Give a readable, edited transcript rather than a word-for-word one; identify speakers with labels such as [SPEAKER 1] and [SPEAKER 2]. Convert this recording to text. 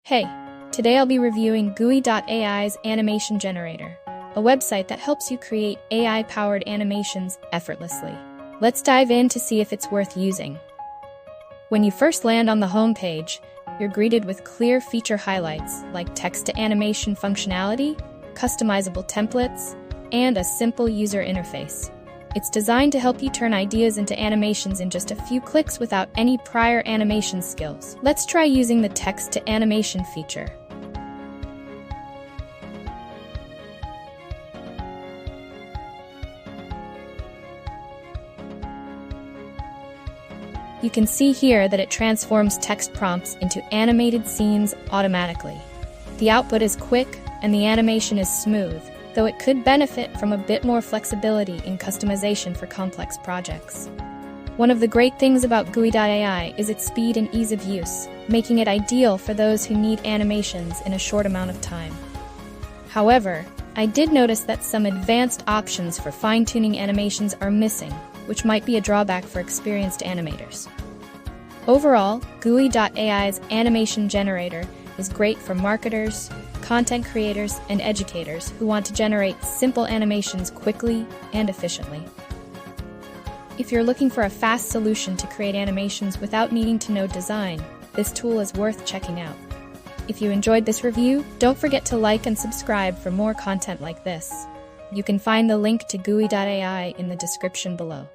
[SPEAKER 1] Hey, today I'll be reviewing Gooey.AI's Animation Generator, a website that helps you create AI-powered animations effortlessly. Let's dive in to see if it's worth using. When you first land on the homepage, you're greeted with clear feature highlights like text-to-animation functionality, customizable templates, and a simple user interface. It's designed to help you turn ideas into animations in just a few clicks without any prior animation skills. Let's try using the text-to-animation feature. You can see here that it transforms text prompts into animated scenes automatically. The output is quick and the animation is smooth, though it could benefit from a bit more flexibility in customization for complex projects. One of the great things about Gooey.AI is its speed and ease of use, making it ideal for those who need animations in a short amount of time. However, I did notice that some advanced options for fine-tuning animations are missing, which might be a drawback for experienced animators. Overall, Gooey.AI's Animation Generator is great for marketers, content creators, and educators who want to generate simple animations quickly and efficiently. If you're looking for a fast solution to create animations without needing to know design, this tool is worth checking out. If you enjoyed this review, don't forget to like and subscribe for more content like this. You can find the link to Gooey.AI in the description below.